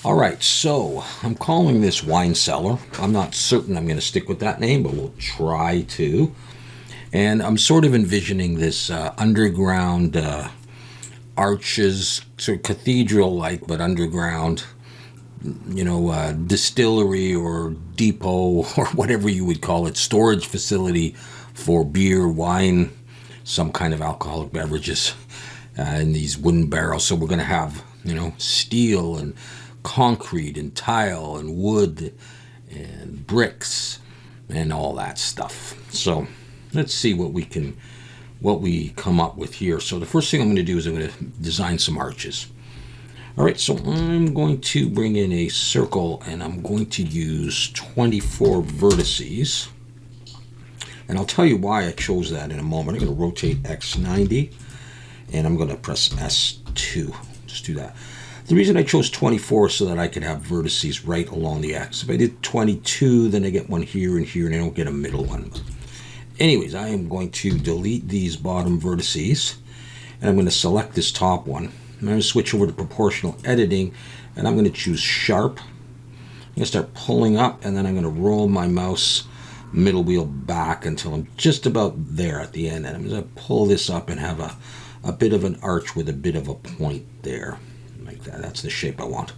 All right, so I'm calling this Wine Cellar. I'm not certain I'm going to stick with that name, but we'll try to. And I'm sort of envisioning this underground arches, sort of cathedral-like, but underground, distillery or depot or whatever you would call it, storage facility for beer, wine, some kind of alcoholic beverages in these wooden barrels. So we're going to have, steel and concrete and tile and wood and bricks and all that stuff. So let's see what we come up with here. So the first thing I'm going to do is I'm going to design some arches. All right, so I'm going to bring in a circle and I'm going to use 24 vertices. And I'll tell you why I chose that in a moment. I'm going to rotate X90 and I'm going to press S2. Just do that. The reason I chose 24 is so that I could have vertices right along the X. If I did 22, then I get one here and here and I don't get a middle one. Anyways, I am going to delete these bottom vertices and I'm going to select this top one. I'm going to switch over to proportional editing and I'm going to choose sharp. I'm going to start pulling up and then I'm going to roll my mouse middle wheel back until I'm just about there at the end. And I'm going to pull this up and have a bit of an arch with a bit of a point there. Like that. That's the shape I want.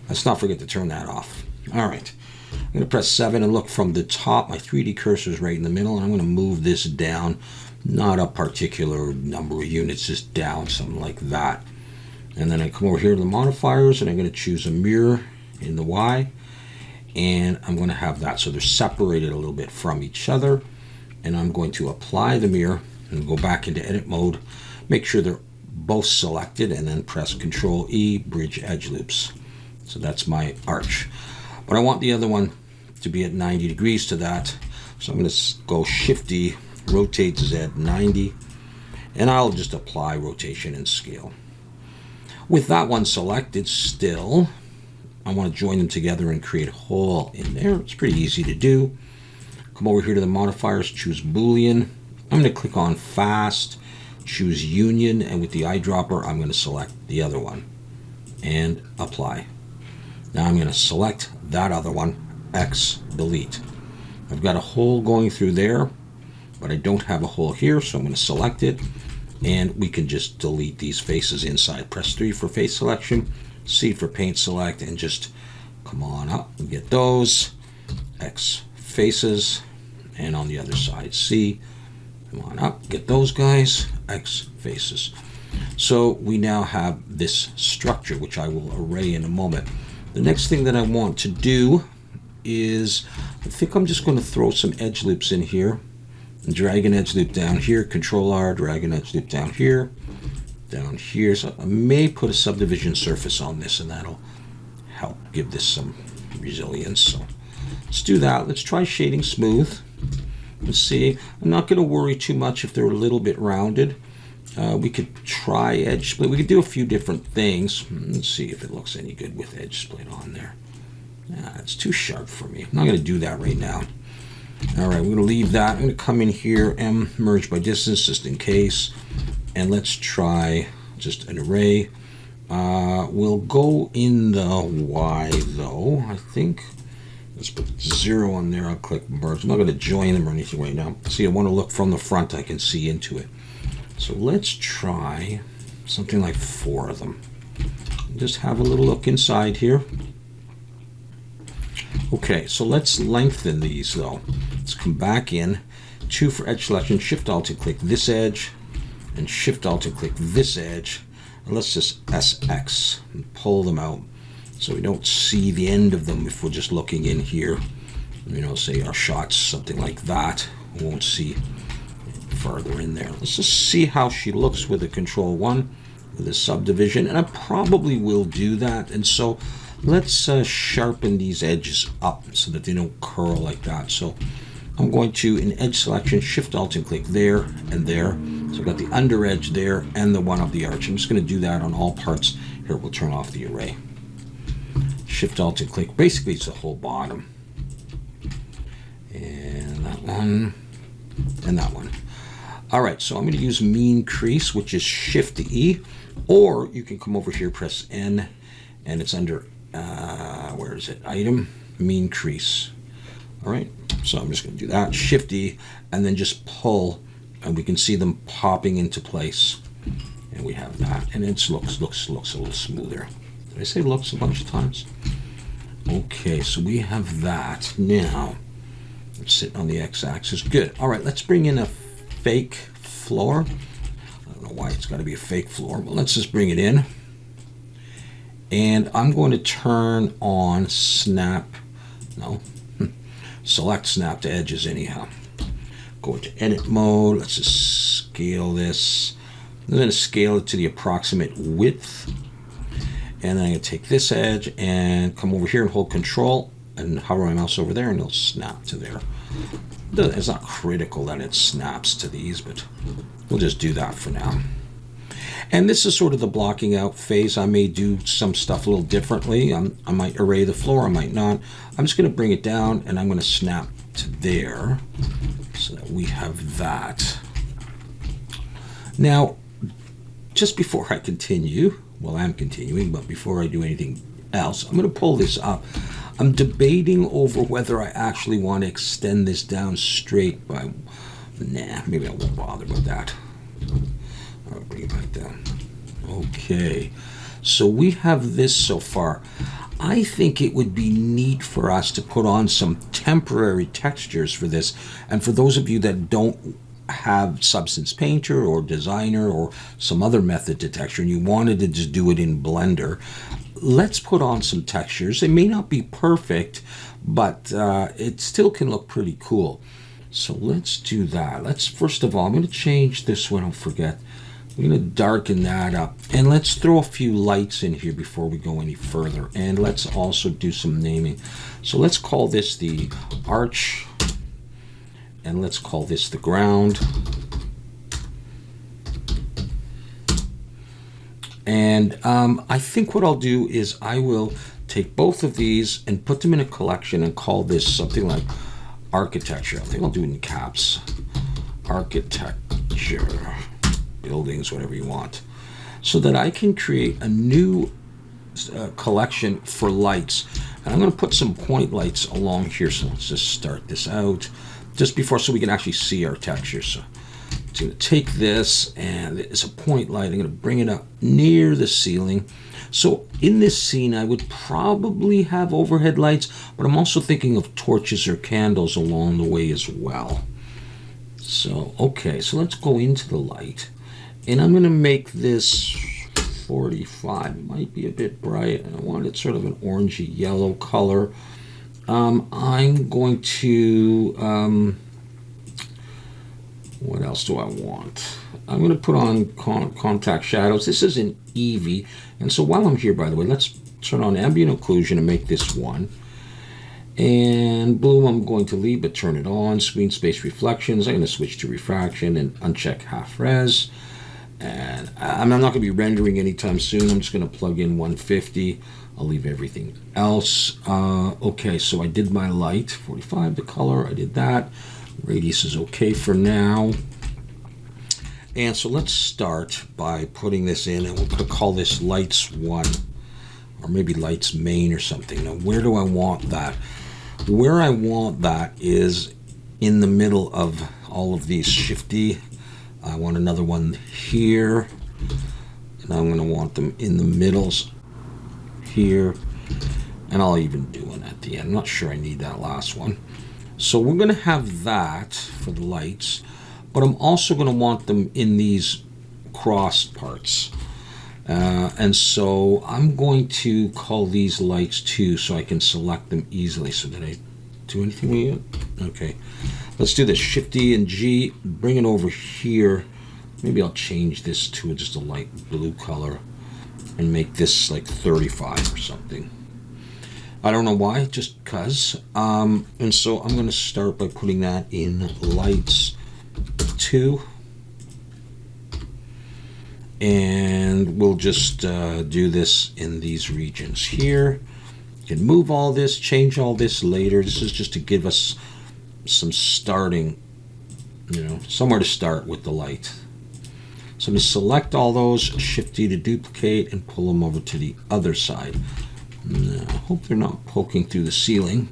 Let's not forget to turn that off. All right. I'm going to press 7 and look from the top. My 3D cursor is right in the middle and I'm going to move this down. Not a particular number of units, just down, something like that. And then I come over here to the modifiers and I'm going to choose a mirror in the Y. And I'm going to have that so they're separated a little bit from each other. And I'm going to apply the mirror and go back into edit mode. Make sure they're both selected and then press Control E, bridge edge loops. So that's my arch. But I want the other one to be at 90 degrees to that. So I'm going to go Shift D, rotate Z 90, and I'll just apply rotation and scale. With that one selected still, I want to join them together and create a hole in there. It's pretty easy to do. Come over here to the modifiers, choose Boolean. I'm going to click on Fast, choose Union, and with the eyedropper, I'm going to select the other one and apply. Now I'm going to select that other one, X, delete. I've got a hole going through there, but I don't have a hole here, so I'm going to select it. And we can just delete these faces inside. Press 3 for face selection, C for paint select, and just come on up and get those. X faces, and on the other side, C. Come on up, get those guys, X faces. So we now have this structure, which I will array in a moment. The next thing that I want to do is, I think I'm just going to throw some edge loops in here. Drag an edge loop down here, Control R, drag an edge loop down here. So I may put a subdivision surface on this and that'll help give this some resilience. So let's do that. Let's try shading smooth. Let's see. I'm not going to worry too much if they're a little bit rounded. We could try edge split. We could do a few different things. Let's see if it looks any good with edge split on there. It's too sharp for me. I'm not going to do that right now. All right, we're going to leave that. I'm going to come in here, M, merge by distance, just in case. And let's try just an array. We'll go in the Y, though, I think. Let's put 0 on there. I'll click merge. I'm not going to join them or anything right now. See, I want to look from the front. I can see into it. So let's try something like 4 of them. Just have a little look inside here. Okay, so let's lengthen these though. Let's come back in, 2 for edge selection, Shift Alt to click this edge, and Shift Alt to click this edge. And let's just SX and pull them out so we don't see the end of them if we're just looking in here. Say our shot's something like that. We won't see further in there. Let's just see how she looks with a Control 1 with a subdivision, and I probably will do that. And so let's sharpen these edges up so that they don't curl like that. So I'm going to, in edge selection, Shift Alt and click there and there. So I've got the under edge there and the one of the arch. I'm just going to do that on all parts. Here, we'll turn off the array. Shift Alt and click. Basically, it's the whole bottom. And that one. And that one. All right, so I'm going to use mean crease, which is Shift E. Or you can come over here, press N, and it's under where is it? Item, mean crease. All right, so I'm just going to do that, Shift-E, and then just pull, and we can see them popping into place. And we have that, and it looks a little smoother. Did I say looks a bunch of times? Okay, so we have that. Now, it's sitting on the x-axis. Good. All right, let's bring in a fake floor. I don't know why it's got to be a fake floor, but let's just bring it in. And I'm going to turn on snap, select snap to edges anyhow. Go into edit mode. Let's just scale this. I'm going to scale it to the approximate width. And then I'm going to take this edge and come over here and hold Control and hover my mouse over there, and it'll snap to there. It's not critical that it snaps to these, but we'll just do that for now. And this is sort of the blocking out phase. I may do some stuff a little differently. I might array the floor, I might not. I'm just going to bring it down, and I'm going to snap to there so that we have that. Now, just before I continue, well, I'm continuing, but before I do anything else, I'm going to pull this up. I'm debating over whether I actually want to extend this down straight by, maybe I won't bother with that. I'll bring it back down. Okay, so we have this so far. I think it would be neat for us to put on some temporary textures for this. And for those of you that don't have Substance Painter or Designer or some other method to texture and you wanted to just do it in Blender, let's put on some textures. They may not be perfect, but it still can look pretty cool. So let's do that. Let's, first of all, I'm going to change this one, don't forget. I'm going to darken that up. And let's throw a few lights in here before we go any further. And let's also do some naming. So let's call this the arch. And let's call this the ground. And I think what I'll do is I will take both of these and put them in a collection and call this something like architecture. I think I'll do it in caps. Architecture, buildings, whatever you want. So that I can create a new collection for lights. And I'm going to put some point lights along here. So let's just start this out. Just before, so we can actually see our texture. So I'm going to take this, and it's a point light. I'm going to bring it up near the ceiling. So in this scene, I would probably have overhead lights, but I'm also thinking of torches or candles along the way as well. So, okay, so let's go into the light. And I'm going to make this 45. It might be a bit bright, and I want it sort of an orangey yellow color. I'm going to, what else do I want? I'm going to put on contact shadows. This is an Eevee. And so while I'm here, by the way, let's turn on ambient occlusion and make this 1. And bloom I'm going to leave, but turn it on. Screen space reflections. I'm going to switch to refraction and uncheck half res. And I'm not going to be rendering anytime soon. I'm just going to plug in 150. I'll leave everything else. Okay, so I did my light, 45, the color, I did that. Radius is okay for now. And so let's start by putting this in, and we'll call this lights 1, or maybe lights main or something. Now, where do I want that? Where I want that is in the middle of all of these. Shift-E. I want another one here, and I'm going to want them in the middles here, and I'll even do one at the end. I'm not sure I need that last one. So we're going to have that for the lights, but I'm also going to want them in these crossed parts. And so I'm going to call these lights 2 so I can select them easily. So did I do anything with it? Okay. Let's do this. Shift-E and G, bring it over here. Maybe I'll change this to just a light blue color and make this like 35 or something. I don't know why, just because. And so I'm going to start by putting that in lights 2. And we'll just do this in these regions here. You can move all this, change all this later. This is just to give us some starting, somewhere to start with the light. So I'm going to select all those, Shift-D to duplicate, and pull them over to the other side. I hope they're not poking through the ceiling.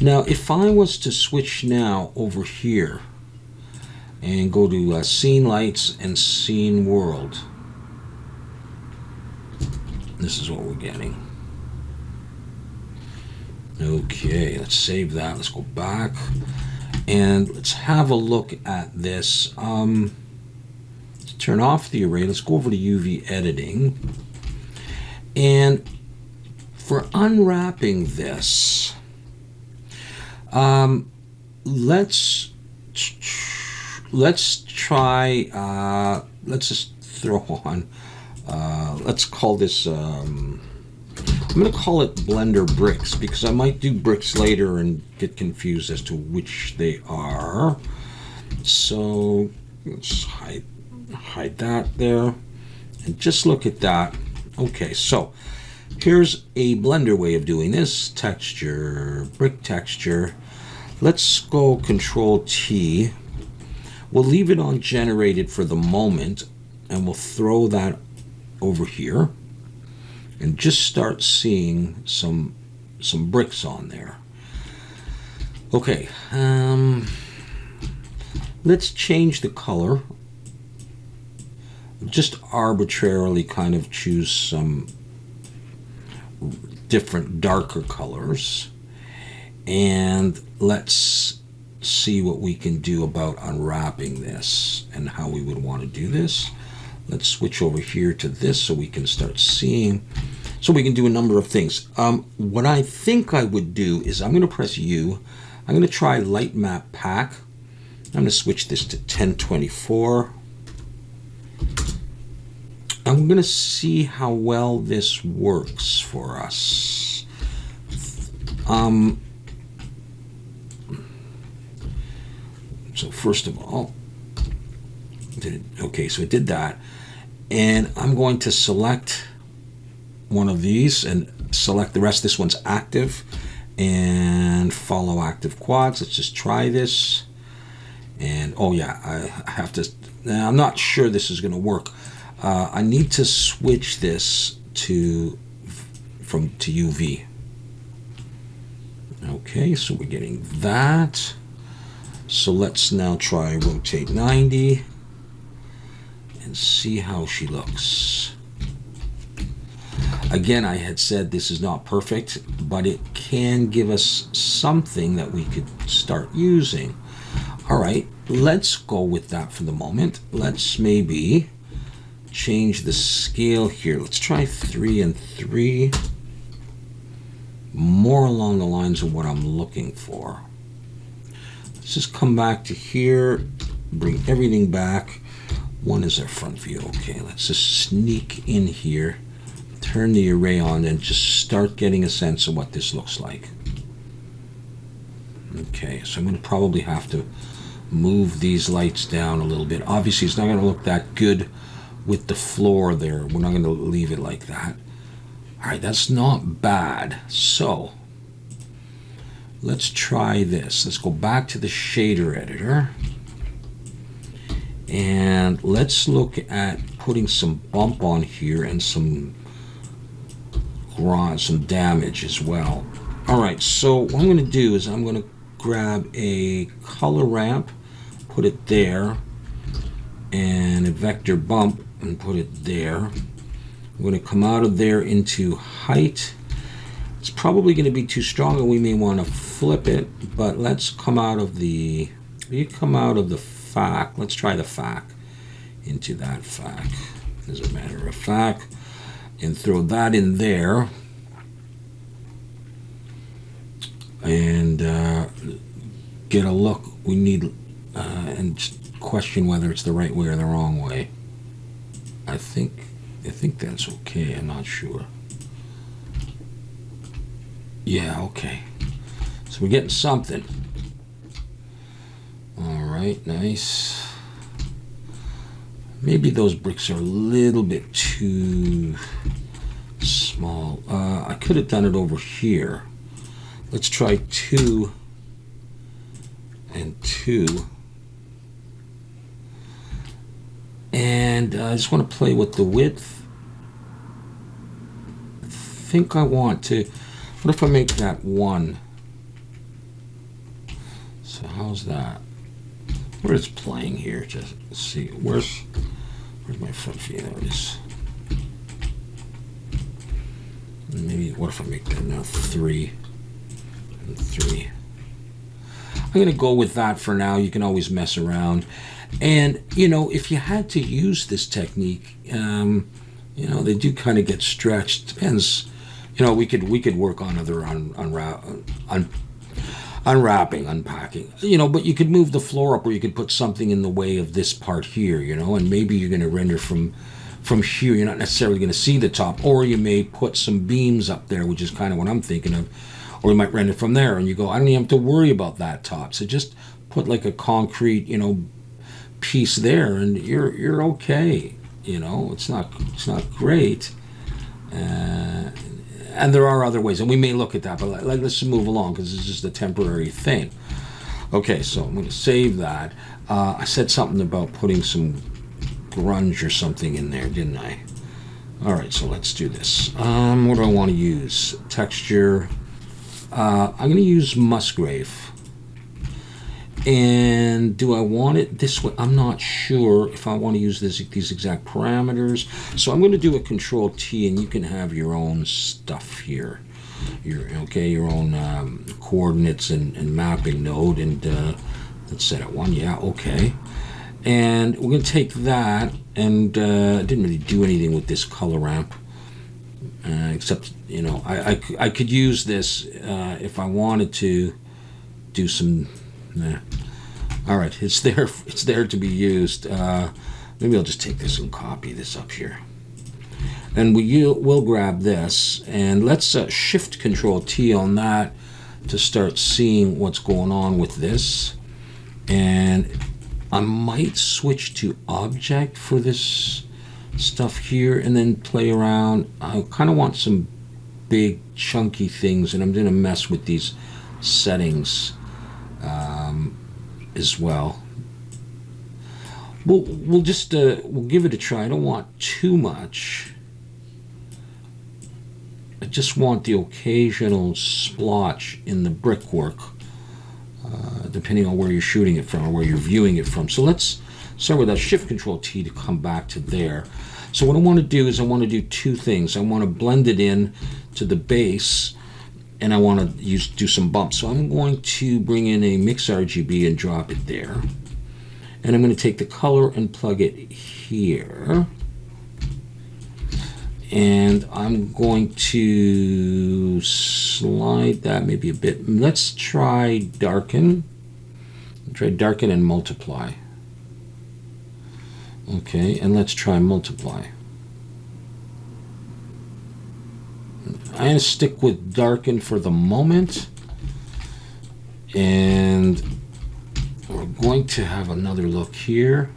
Now, if I was to switch now over here and go to Scene Lights and Scene World, this is what we're getting. Okay, let's save that. Let's go back and let's have a look at this. Let's turn off the array. Let's go over to UV editing. And for unwrapping this, let's try, let's just throw on, let's call this, I'm going to call it Blender Bricks, because I might do bricks later and get confused as to which they are. So let's hide that there and just look at that. Okay, so here's a Blender way of doing this. Texture, brick texture. Let's go Control T. We'll leave it on generated for the moment, and we'll throw that over here and just start seeing some bricks on there. Okay, let's change the color. Just arbitrarily kind of choose some different darker colors, and let's see what we can do about unwrapping this and how we would want to do this. Let's switch over here to this so we can start seeing. So we can do a number of things. What I think I would do is I'm going to press U. I'm going to try Light Map Pack. I'm going to switch this to 1024. I'm going to see how well this works for us. So first of all, okay, so it did that. And I'm going to select one of these and select the rest. This one's active and follow active quads. Let's just try this. And oh yeah, I have to, now I'm not sure this is going to work. I need to switch this to UV. Okay, so we're getting that. So let's now try rotate 90 and see how she looks. Again, I had said this is not perfect, but it can give us something that we could start using. All right, let's go with that for the moment. Let's maybe change the scale here. Let's try 3 and 3. More along the lines of what I'm looking for. Let's just come back to here, bring everything back. 1 is our front view. Okay, let's just sneak in here, turn the array on, and just start getting a sense of what this looks like. Okay, so I'm going to probably have to move these lights down a little bit. Obviously, it's not going to look that good with the floor there. We're not going to leave it like that. All right, that's not bad. So let's try this. Let's go back to the shader editor. And let's look at putting some bump on here and some damage as well. All right, so what I'm going to do is I'm going to grab a color ramp, put it there, and a vector bump and put it there. I'm going to come out of there into height. It's probably going to be too strong and we may want to flip it, but let's come out of the, FAC. Let's try the FAC into that FAC, as a matter of fact, and throw that in there. And get a look. We need, and question whether it's the right way or the wrong way. I think that's okay. I'm not sure. Yeah, okay. So we're getting something. All right, nice. Maybe those bricks are a little bit too small. I could have done it over here. Let's try 2 and 2. And I just want to play with the width, think I want to, what if I make that 1? So how's that? Where it's playing here, just see, where's my front view? There it is. Maybe, what if I make that now 3 and 3? I'm going to go with that for now. You can always mess around. And, you know, if you had to use this technique, you know, they do kind of get stretched. Depends. You know, we could work on other unwrapping, unpacking. You know, but you could move the floor up, or you could put something in the way of this part here, you know, and maybe you're going to render from here. You're not necessarily going to see the top, or you may put some beams up there, which is kind of what I'm thinking of. Or you might render from there, and you go, I don't even have to worry about that top. So just put like a concrete, you know, piece there, and you're okay. You know, it's not great, and there are other ways, and we may look at that, but let's just move along, because it's just a temporary thing. Okay, so I'm going to save that. I said something about putting some grunge or something in there, didn't I? All right, so let's do this. What do I want to use? Texture. I'm going to use Musgrave. And do I want it this way? I'm not sure if I want to use these exact parameters. So I'm going to do a Control T, and you can have your own stuff here. Your own coordinates and mapping node. And let's set it 1. Yeah, okay. And we're going to take that, and I didn't really do anything with this color ramp. Except, you know, I could use this if I wanted to do some. Nah. All right, it's there to be used. Maybe I'll just take this and copy this up here, and we'll grab this, and let's Shift Control T on that to start seeing what's going on with this. And I might switch to Object for this stuff here, and then play around. I kind of want some big chunky things, and I'm going to mess with these settings as well. We'll just we'll give it a try. I don't want too much. I just want the occasional splotch in the brickwork, depending on where you're shooting it from or where you're viewing it from. So let's start with that Shift Control T to come back to there. So what I want to do is I want to do 2 things. I want to blend it in to the base, and I want to do some bumps. So I'm going to bring in a Mix RGB and drop it there. And I'm going to take the color and plug it here. And I'm going to slide that maybe a bit. Let's try darken. Try darken and multiply. Okay, and let's try multiply. I'm going to stick with darken for the moment, and we're going to have another look here.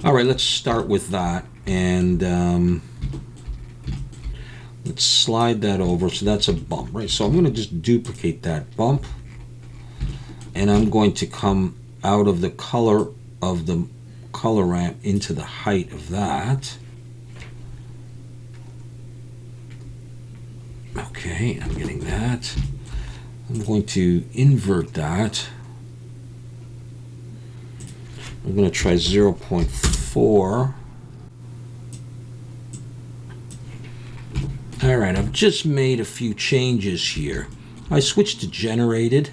All right, let's start with that, and let's slide that over. So that's a bump, right? So I'm going to just duplicate that bump, and I'm going to come out of the color of the color ramp into the height of that. Okay, I'm getting that. I'm going to invert that. I'm going to try 0.4. All right, I've just made a few changes here. I switched to generated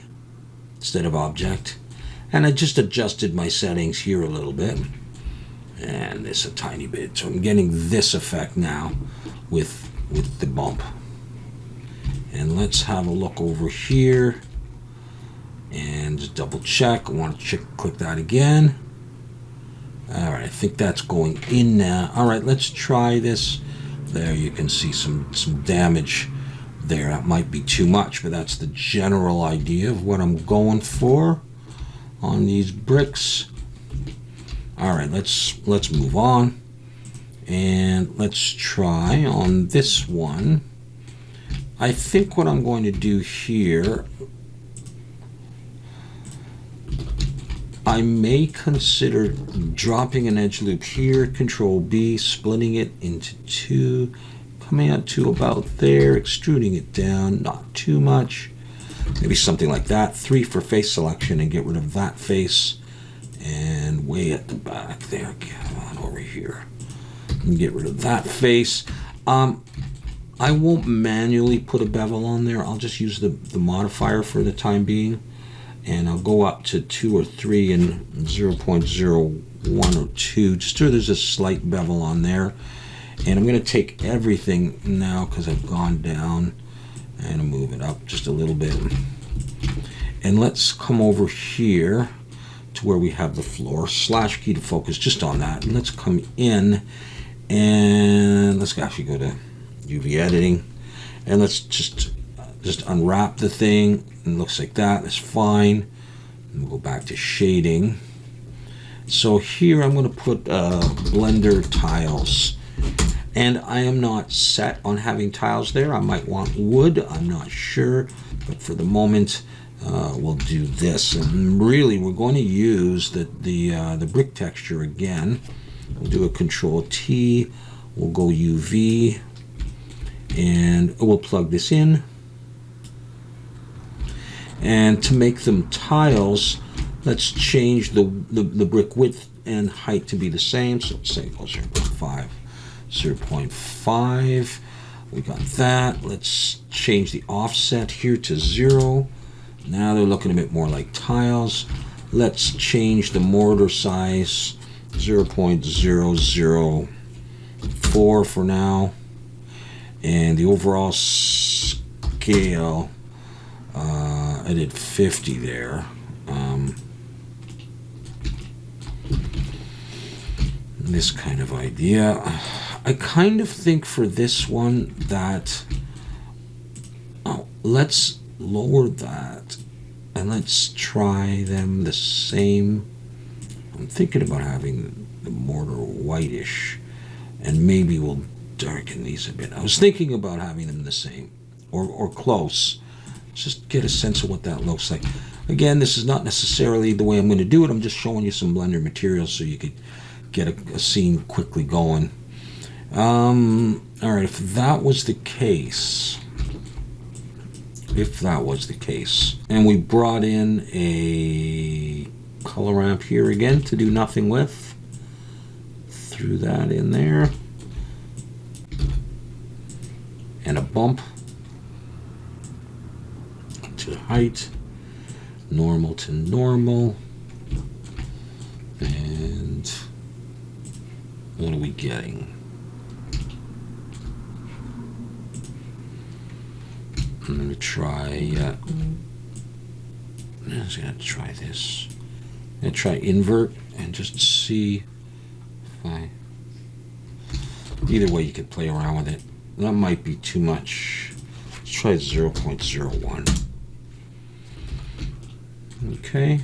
instead of object, and I just adjusted my settings here a little bit, and this a tiny bit. So I'm getting this effect now with the bump. And let's have a look over here and just double check. I want to click that again. All right, I think that's going in now. All right, let's try this. There you can see some damage there. That might be too much, but that's the general idea of what I'm going for on these bricks. All right, let's move on, and let's try on this one. I think what I'm going to do here, I may consider dropping an edge loop here, Control B, splitting it into 2, coming out to about there, extruding it down, not too much. Maybe something like that. 3 for face selection and get rid of that face. And way at the back there, come on over here. And get rid of that face. I won't manually put a bevel on there. I'll just use the modifier for the time being. And I'll go up to 2 or 3 and 0.01 or 2, just so there's a slight bevel on there. And I'm going to take everything now because I've gone down and I'll move it up just a little bit. And let's come over here to where we have the floor. Slash key to focus just on that. And let's come in and let's actually go to UV editing. And let's just unwrap the thing. It looks like that. That's fine. And we'll go back to shading. So here I'm going to put blender tiles. And I am not set on having tiles there. I might want wood. I'm not sure. But for the moment, we'll do this. And really, we're going to use the brick texture again. We'll do a Control T. We'll go UV. And we'll plug this in. And to make them tiles, let's change the brick width and height to be the same. So let's say 0.5. 0.5. We got that. Let's change the offset here to 0. Now they're looking a bit more like tiles. Let's change the mortar size 0.004 for now. And the overall scale, I did 50 there. This kind of idea. I kind of think for this one that let's lower that and let's try them the same. I'm thinking about having the mortar whitish and maybe we'll darken these a bit. I was thinking about having them the same or close. Just get a sense of what that looks like. Again, this is not necessarily the way I'm going to do it. I'm just showing you some Blender materials so you could get a scene quickly going. All right, if that was the case, and we brought in a color ramp here again to do nothing with, threw that in there, and a bump to height, normal to normal, and what are we getting? I'm going to try, I'm just going to try this. I'm going to try invert and just see if either way you could play around with it. That might be too much. Let's try 0.01. Okay.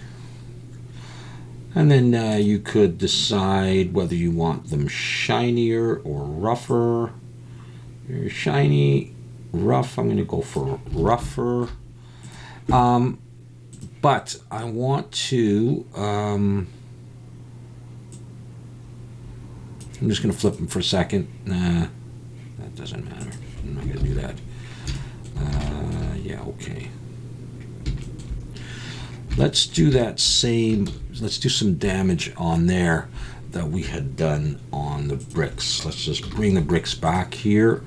And then you could decide whether you want them shinier or rougher. Shiny, rough, I'm going to go for rougher. But I want to, I'm just going to flip them for a second. Nah, that doesn't matter. I'm not going to do that. Yeah, okay. Let's do that same, let's do some damage on there that we had done on the bricks. Let's just bring the bricks back here.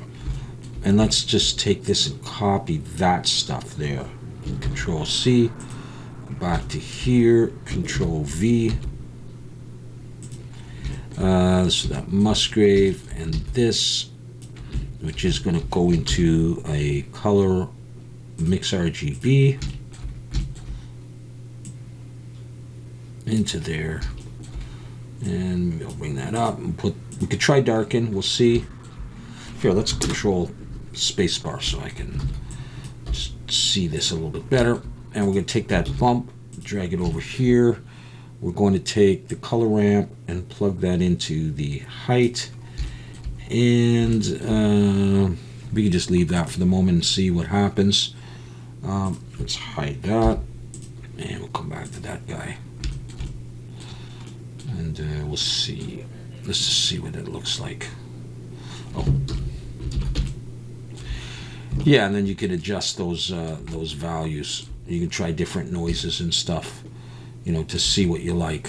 And let's just take this and copy that stuff there. Control C, back to here, Control V. So that Musgrave and this, which is going to go into a color mix RGB. Into there. And we'll bring that up and put, we could try darken, we'll see. Here, let's control spacebar so I can just see this a little bit better. And we're going to take that bump, drag it over here. We're going to take the color ramp and plug that into the height. And we can just leave that for the moment and see what happens. Let's hide that. And we'll come back to that guy. And we'll see. Let's just see what it looks like. Oh. Yeah, and then you can adjust those values. You can try different noises and stuff, to see what you like.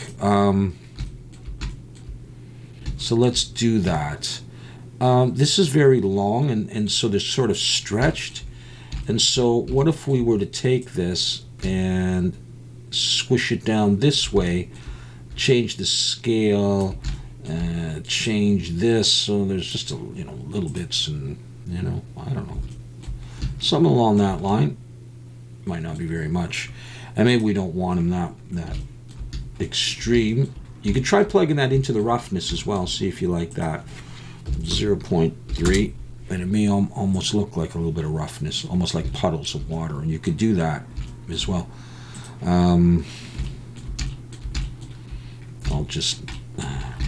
So let's do that. This is very long, and so they're sort of stretched. And so what if we were to take this and squish it down this way, change the scale, change this, so there's just little bits, and I don't know, something along that line. Might not be very much, and maybe we don't want them that extreme. You could try plugging that into the roughness as well, see if you like that. 0.3, and it may almost look like a little bit of roughness, almost like puddles of water, and you could do that as well. I'll just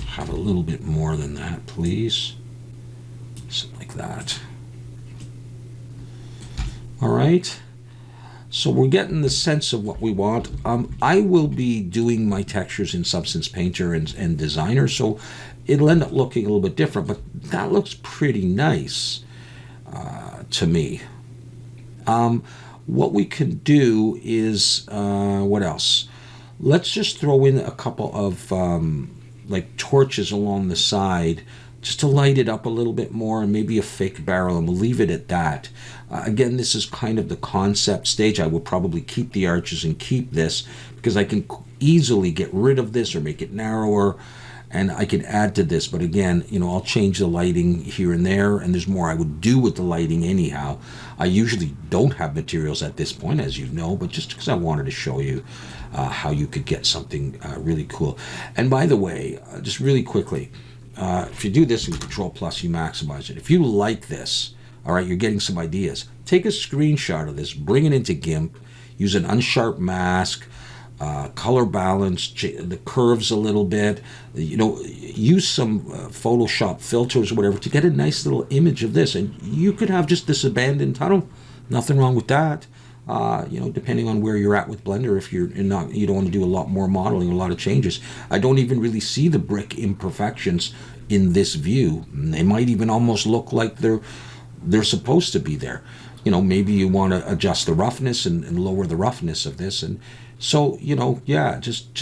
have a little bit more than that, please. Something like that. All right. So we're getting the sense of what we want. I will be doing my textures in Substance Painter and Designer, so it'll end up looking a little bit different, but that looks pretty nice to me. What we can do is, what else? Let's just throw in a couple of like torches along the side just to light it up a little bit more, and maybe a fake barrel, and we'll leave it at that. Again, this is kind of the concept stage. I would probably keep the arches and keep this because I can easily get rid of this or make it narrower, and I can add to this. But again, I'll change the lighting here and there, and there's more I would do with the lighting anyhow. I usually don't have materials at this point, as you know, but just because I wanted to show you how you could get something really cool. And by the way, just really quickly, if you do this in Control Plus, you maximize it. If you like this, all right, you're getting some ideas. Take a screenshot of this, bring it into GIMP, use an unsharp mask, color balance, the curves a little bit, use some Photoshop filters or whatever to get a nice little image of this. And you could have just this abandoned tunnel. Nothing wrong with that. Depending on where you're at with Blender, if you don't want to do a lot more modeling, a lot of changes. I don't even really see the brick imperfections in this view. They might even almost look like they're supposed to be there. Maybe you want to adjust the roughness and lower the roughness of this. And so, just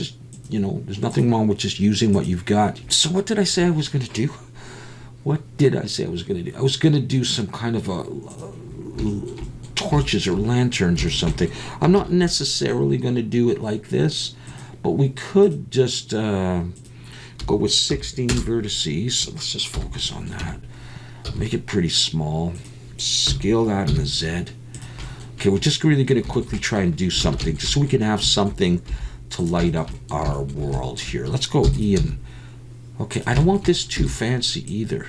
there's nothing wrong with just using what you've got. So what did I say I was going to do? What did I say I was going to do? I was going to do some kind of a torches or lanterns or something. I'm not necessarily going to do it like this, but we could just go with 16 vertices. So let's just focus on that. Make it pretty small. Scale that in a Z. Okay, we're just really going to quickly try and do something just so we can have something to light up our world here. Let's go Ian. Okay, I don't want this too fancy either.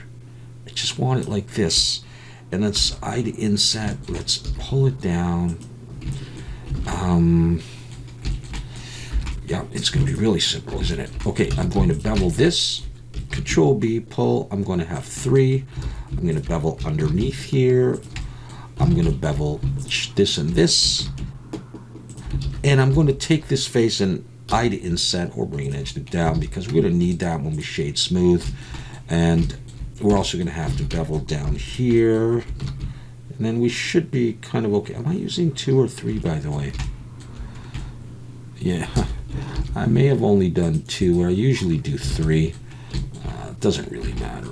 I just want it like this. And let's I to inset. Let's pull it down. Yeah, it's going to be really simple, isn't it? Okay, I'm going to bevel this. Control B, pull. I'm going to have 3. I'm going to bevel underneath here. I'm going to bevel this and this. And I'm going to take this face and I to inset or bring an edge loop down because we're going to need that when we shade smooth. And we're also going to have to bevel down here. And then we should be kind of okay. Am I using 2 or 3, by the way? Yeah, I may have only done 2, where I usually do 3. Doesn't really matter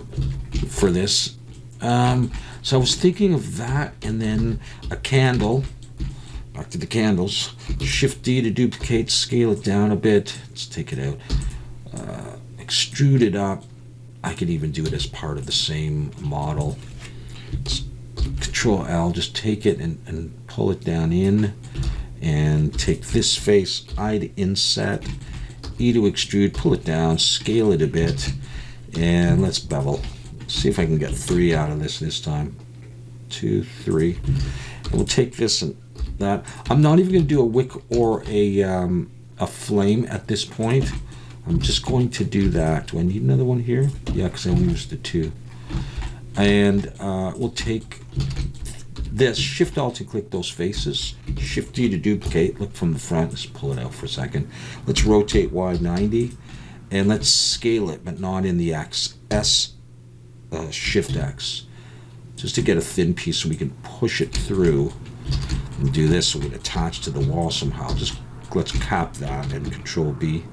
for this. So I was thinking of that, and then a candle. Back to the candles. Shift D to duplicate, scale it down a bit. Let's take it out. Extrude it up. I could even do it as part of the same model. Control L, just take it and pull it down in, and take this face, I to inset, E to extrude, pull it down, scale it a bit, and let's bevel. See if I can get 3 out of this time. 2, 3. And we'll take this and that. I'm not even going to do a wick or a flame at this point. I'm just going to do that. Do I need another one here? Yeah, because I only used the 2. And we'll take this, Shift Alt to click those faces, Shift D to duplicate, look from the front, let's pull it out for a second. Let's rotate Y 90, and let's scale it, but not in the X, Shift X. just to get a thin piece so we can push it through and do this so we can attach to the wall somehow. Just let's cap that and Control B.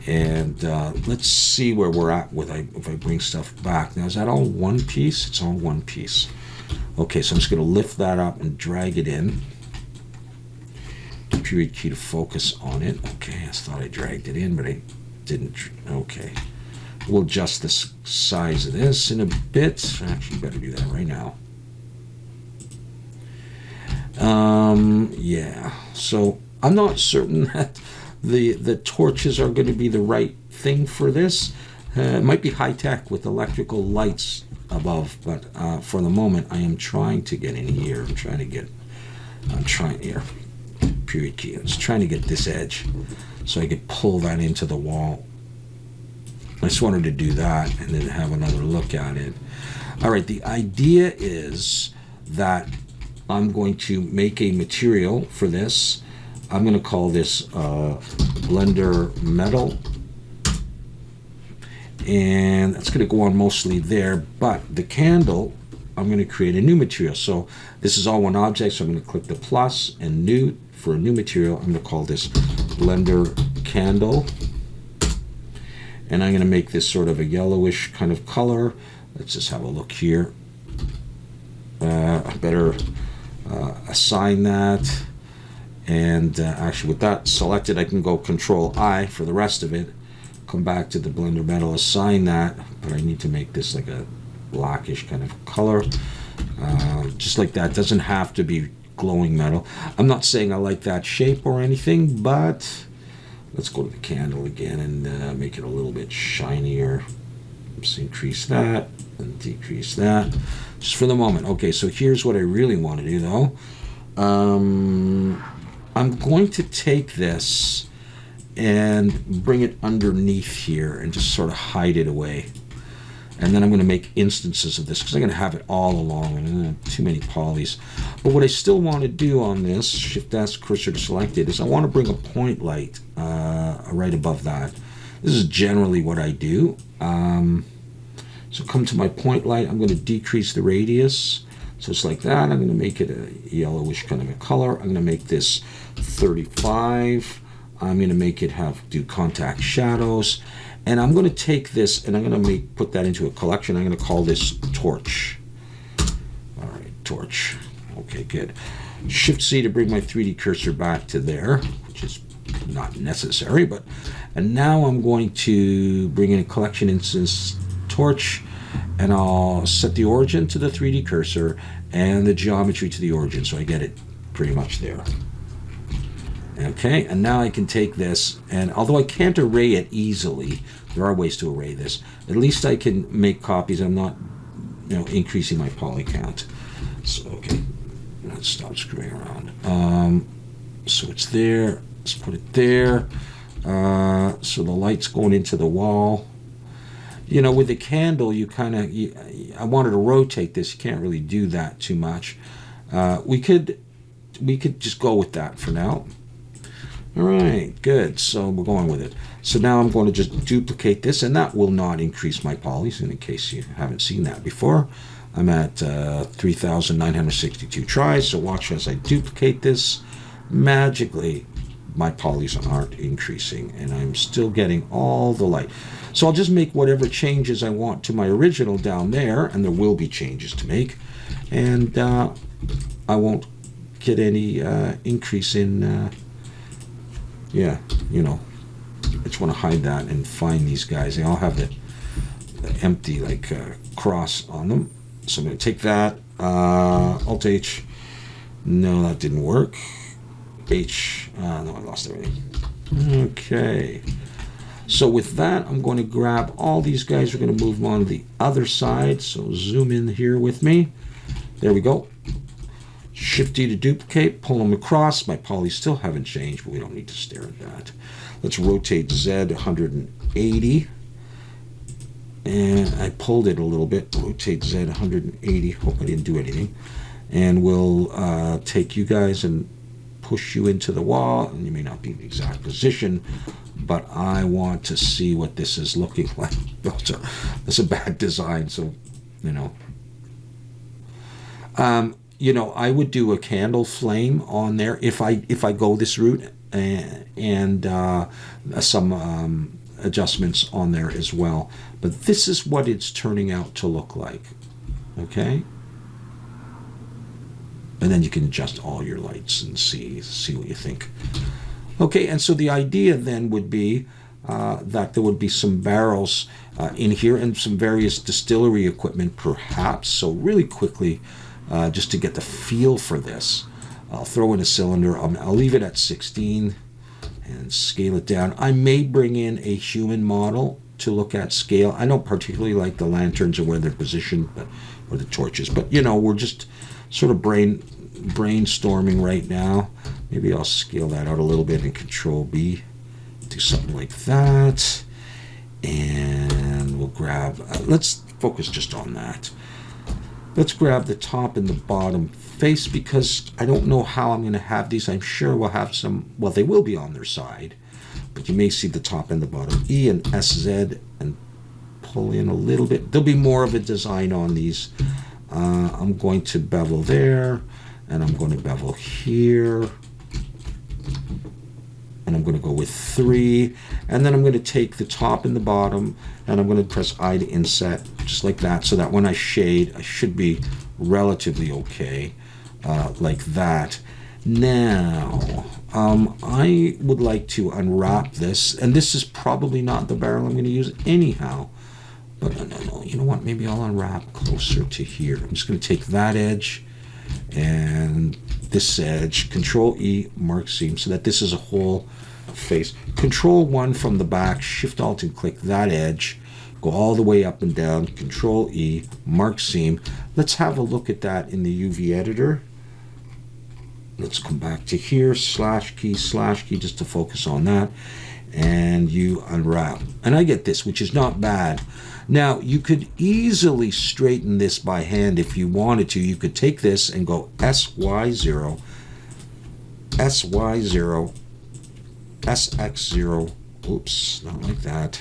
And let's see where we're at with if I bring stuff back. Now, is that all one piece? It's all one piece. Okay, so I'm just going to lift that up and drag it in. Period key to focus on it. Okay, I thought I dragged it in, but I didn't. Okay. We'll adjust the size of this in a bit. Actually, better do that right now. Yeah, so I'm not certain that the torches are going to be the right thing for this. It might be high-tech with electrical lights above, but for the moment, I am trying to get in here. I'm trying here. Period key. I was trying to get this edge so I could pull that into the wall. I just wanted to do that and then have another look at it. All right, the idea is that I'm going to make a material for this. I'm going to call this blender metal, and that's going to go on mostly there, but the candle, I'm going to create a new material. So this is all one object, so I'm going to click the plus and new. For a new material, I'm going to call this blender candle, and I'm going to make this sort of a yellowish kind of color. Let's just have a look here. I better assign that, and actually with that selected, I can go Control I for the rest of it, come back to the blender metal, assign that, but I need to make this like a blackish kind of color, just like that. Doesn't have to be glowing metal. I'm not saying I like that shape or anything, but let's go to the candle again and make it a little bit shinier. Just increase that and decrease that just for the moment. Okay, so here's what I really want to do though. I'm going to take this and bring it underneath here and just sort of hide it away. And then I'm going to make instances of this because I'm going to have it all along, and too many polys. But what I still want to do on this, Shift S cursor to selected, is I want to bring a point light right above that. This is generally what I do. So come to my point light, I'm going to decrease the radius. So it's like that. I'm going to make it a yellowish kind of a color. I'm going to make this 35. I'm going to make it do contact shadows. And I'm going to take this and I'm going to put that into a collection. I'm going to call this torch. All right, torch. Okay, good. Shift C to bring my 3D cursor back to there, which is not necessary, but, and now I'm going to bring in a collection instance torch, and I'll set the origin to the 3D cursor and the geometry to the origin, so I get it pretty much there. Okay, and now I can take this, and although I can't array it easily, there are ways to array this. At least I can make copies. I'm not, increasing my poly count. So okay, let's stop screwing around. So it's there. Let's put it there. So the light's going into the wall. With the candle, I wanted to rotate this. You can't really do that too much. We could just go with that for now. All right, good. So we're going with it. So now I'm going to just duplicate this, and that will not increase my polys. And in case you haven't seen that before, I'm at 3,962 tries. So watch as I duplicate this. Magically, my polys aren't increasing, and I'm still getting all the light. So I'll just make whatever changes I want to my original down there, and there will be changes to make. And I won't get any increase in... I just want to hide that and find these guys. They all have the empty cross on them. So I'm going to take that, Alt H. No, that didn't work. H. No, I lost everything. Okay. So with that, I'm going to grab all these guys. We're going to move them on to the other side. So zoom in here with me. There we go. Shift D to duplicate, pull them across. My polys still haven't changed, but we don't need to stare at that. Let's rotate Z 180. And I pulled it a little bit. Rotate Z 180. Hope I didn't do anything. And we'll take you guys and push you into the wall. And you may not be in the exact position, but I want to see what this is looking like. That's a bad design, so, You know, I would do a candle flame on there if I go this route, and some adjustments on there as well. But this is what it's turning out to look like. Okay, and then you can adjust all your lights and see what you think. Okay, and so the idea then would be that there would be some barrels in here and some various distillery equipment perhaps. So really quickly, just to get the feel for this, I'll throw in a cylinder. I'll leave it at 16 and scale it down. I may bring in a human model to look at scale. I don't particularly like the lanterns or where they're positioned, or the torches, but you know, we're just sort of brainstorming right now. Maybe I'll scale that out a little bit and Control B, do something like that, and we'll grab, let's focus just on that. Let's grab the top and the bottom face, because I don't know how I'm going to have these. I'm sure we'll have some, well, they will be on their side, but you may see the top and the bottom, E and SZ, and pull in a little bit. There'll be more of a design on these. I'm going to bevel there, and I'm going to bevel here, and I'm going to go with 3, and then I'm going to take the top and the bottom, and I'm going to press I to inset, just like that, so that when I shade, I should be relatively okay, like that. Now, I would like to unwrap this, and this is probably not the barrel I'm going to use anyhow, but no, you know what, maybe I'll unwrap closer to here. I'm just going to take that edge and this edge, Control E, mark seam, so that this is a whole face. Control 1 from the back, Shift Alt and click that edge, go all the way up and down, Control E, mark seam. Let's have a look at that in the UV editor. Let's come back to here, slash key, just to focus on that, and you unwrap. And I get this, which is not bad. Now, you could easily straighten this by hand if you wanted to. You could take this and go SY0, SY0, SX0, oops, not like that,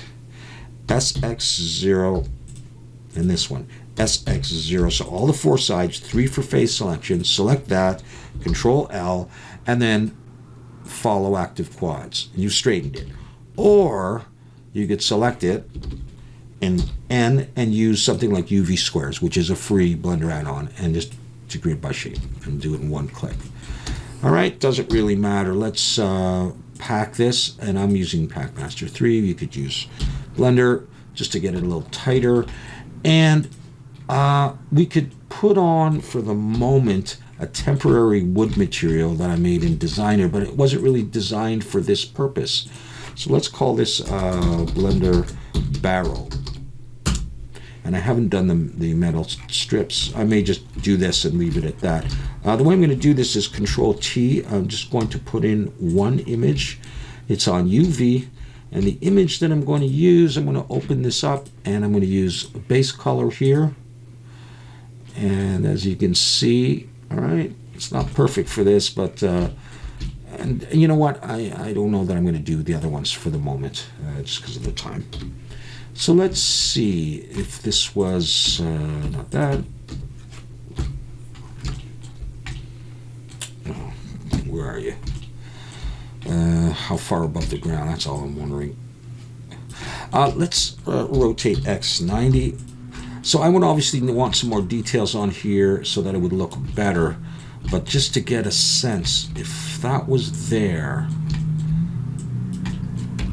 SX0, and this one, SX0. So all the 4 sides, 3 for face selection, select that, Control L, and then follow active quads. And you've straightened it. Or you could select it and N and use something like UV squares, which is a free blender add-on, and just degrade by shape and do it in 1 click. All right, doesn't really matter. Let's pack this, and I'm using Packmaster 3. You could use Blender just to get it a little tighter, and we could put on for the moment a temporary wood material that I made in Designer, but it wasn't really designed for this purpose. So let's call this Blender Barrel. And I haven't done the metal strips. I may just do this and leave it at that. The way I'm going to do this is Control T. I'm just going to put in 1 image. It's on UV. And the image that I'm going to use, I'm going to open this up, and I'm going to use a base color here. And as you can see, all right, it's not perfect for this, but and you know what? I don't know that I'm going to do the other ones for the moment, just because of the time. So let's see if this was not that. Oh, where are you? How far above the ground? That's all I'm wondering. Let's rotate X 90. So I would obviously want some more details on here so that it would look better. But just to get a sense, if that was there,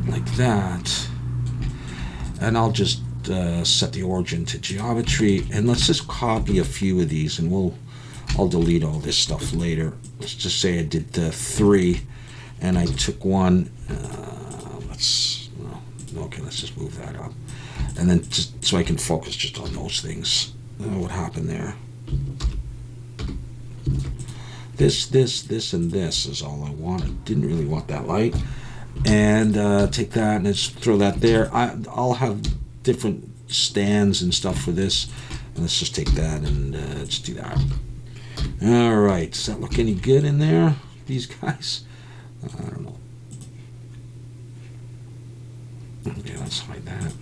like that, and I'll just set the origin to geometry, and let's just copy a few of these, and I'll delete all this stuff later. Let's just say I did 3, and I took one. Okay, let's just move that up, and then just so I can focus just on those things. What happened there? This, and this is all I wanted. Didn't really want that light. And take that and just throw that there. I'll have different stands and stuff for this. And let's just take that and just do that. All right, does that look any good in there, these guys? I don't know. Okay, let's hide that.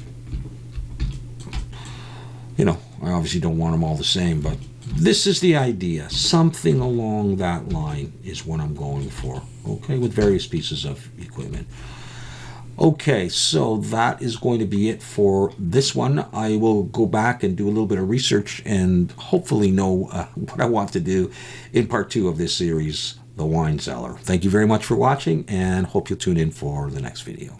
I obviously don't want them all the same, but this is the idea. Something along that line is what I'm going for, okay, with various pieces of equipment. Okay, so that is going to be it for this one. I will go back and do a little bit of research and hopefully know what I want to do in part 2 of this series, The Wine Cellar. Thank you very much for watching, and hope you'll tune in for the next video.